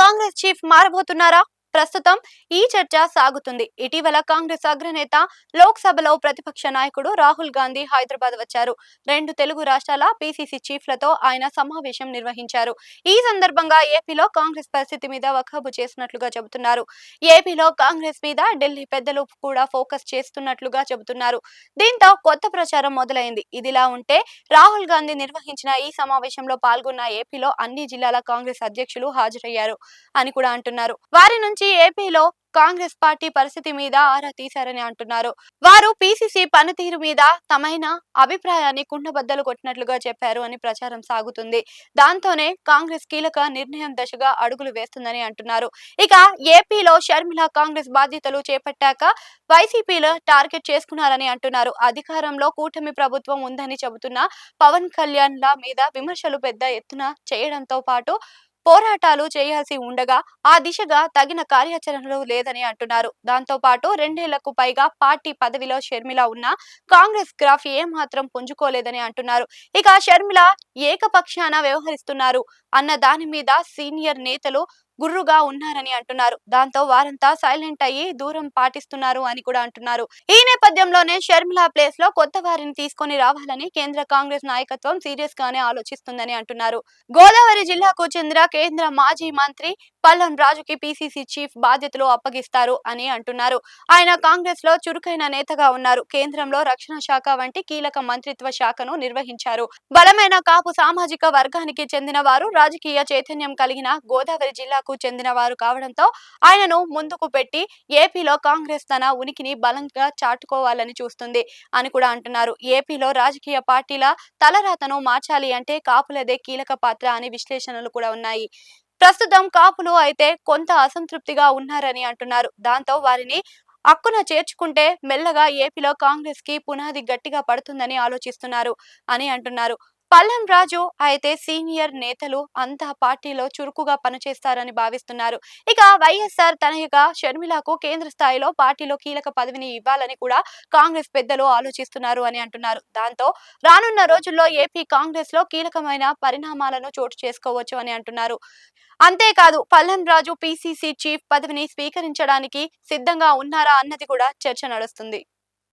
Congress chief మారబోతున్నారా? ప్రస్తుతం ఈ చర్చ సాగుతుంది. ఇటీవల కాంగ్రెస్ అగ్రనేత లోక్సభలో ప్రతిపక్ష నాయకుడు రాహుల్ గాంధీ హైదరాబాద్ వచ్చారు. రెండు తెలుగు రాష్ట్రాల పీసీసీ చీఫ్లతో ఆయన సమావేశం నిర్వహించారు. ఈ సందర్భంగా ఏపీలో కాంగ్రెస్ పరిస్థితి మీద వఖాబు చేసినట్లుగా చెబుతున్నారు. ఏపీలో కాంగ్రెస్ మీద ఢిల్లీ పెద్దలు కూడా ఫోకస్ చేస్తున్నట్లుగా చెబుతున్నారు. దీంతో కొత్త ప్రచారం మొదలైంది. ఇదిలా ఉంటే రాహుల్ గాంధీ నిర్వహించిన ఈ సమావేశంలో పాల్గొన్న ఏపీలో అన్ని జిల్లాల కాంగ్రెస్ అధ్యక్షులు హాజరయ్యారు అని కూడా అంటున్నారు. వారి నుంచి ఏపీలో కాంగ్రెస్ పార్టీ పరిస్థితి మీద ఆరా తీశారని అంటున్నారు. వారు పీసీసీ పనితీరు మీద తమైన అభిప్రాయాన్ని కుండబద్దలు కొట్టినట్లుగా చెప్పారు అని ప్రచారం సాగుతుంది. దాంతోనే కాంగ్రెస్ కీలక నిర్ణయం దశగా అడుగులు వేస్తుందని అంటున్నారు. ఇక ఏపీలో షర్మిల కాంగ్రెస్ బాధ్యతలు చేపట్టాక వైసీపీలో టార్గెట్ చేసుకున్నారని అంటున్నారు. అధికారంలో కూటమి ప్రభుత్వం ఉందని చెబుతున్న పవన్ కళ్యాణ్ ల మీద విమర్శలు పెద్ద ఎత్తున చేయడంతో పాటు పోరాటాలు చేయాల్సి ఉండగా ఆ దిశగా తగిన కార్యాచరణలు లేదని అంటున్నారు. దాంతో పాటు రెండేళ్లకు పైగా పార్టీ పదవిలో షర్మిల ఉన్న కాంగ్రెస్ గ్రాఫ్ ఏమాత్రం పుంజుకోలేదని అంటున్నారు. ఇక షర్మిల ఏకపక్షాన వ్యవహరిస్తున్నారు అన్న దాని మీద సీనియర్ నేతలు గుర్రుగా ఉన్నారని అంటున్నారు. దాంతో వారంతా సైలెంట్ అయ్యి దూరం పాటిస్తున్నారు అని కూడా అంటున్నారు. ఈ నేపథ్యంలోనే షర్మిల ప్లేస్ లో కొత్త వారిని తీసుకొని రావాలని కేంద్ర కాంగ్రెస్ నాయకత్వం సీరియస్ గానే ఆలోచిస్తుందని అంటున్నారు. గోదావరి జిల్లాకు చెందిన కేంద్ర మాజీ మంత్రి పల్లం రాజుకి పీసీసీ చీఫ్ బాధ్యతలు అప్పగిస్తారు అని అంటున్నారు. ఆయన కాంగ్రెస్ లో చురుకైన నేతగా ఉన్నారు. కేంద్రంలో రక్షణ శాఖ వంటి కీలక మంత్రిత్వ శాఖను నిర్వహించారు. బలమైన కాపు సామాజిక వర్గానికి చెందిన వారు, రాజకీయ చైతన్యం కలిగిన గోదావరి జిల్లాకు చెందిన వారు కావడంతో ఆయనను ముందుకు పెట్టి ఏపీలో కాంగ్రెస్ తన ఉనికిని బలంగా చాటుకోవాలని చూస్తుంది అని కూడా అంటున్నారు. ఏపీలో రాజకీయ పార్టీల తలరాతను మార్చాలి అంటే కాపులదే కీలక పాత్ర అని విశ్లేషణలు కూడా ఉన్నాయి. ప్రస్తుతం కాపులు అయితే కొంత అసంతృప్తిగా ఉన్నారని అంటున్నారు. దాంతో వారిని అక్కున చేర్చుకుంటే మెల్లగా ఏపీలో కాంగ్రెస్ కి పునాది గట్టిగా పడుతుందని ఆలోచిస్తున్నారు అని అంటున్నారు. పల్లం రాజు అయితే సీనియర్ నేతలు అంతా పార్టీలో చురుకుగా పనిచేస్తారని భావిస్తున్నారు. ఇక వైఎస్ఆర్ తనయుగా షర్మిలకు కేంద్ర స్థాయిలో పార్టీలో కీలక పదవిని ఇవ్వాలని కూడా కాంగ్రెస్ పెద్దలు ఆలోచిస్తున్నారు అని అంటున్నారు. దాంతో రానున్న రోజుల్లో ఏపీ కాంగ్రెస్ లో కీలకమైన పరిణామాలను చోటు చేసుకోవచ్చు అని అంటున్నారు. అంతేకాదు పల్లం రాజు పీసీసీ చీఫ్ పదవిని స్వీకరించడానికి సిద్ధంగా ఉన్నారా అన్నది కూడా చర్చ నడుస్తుంది.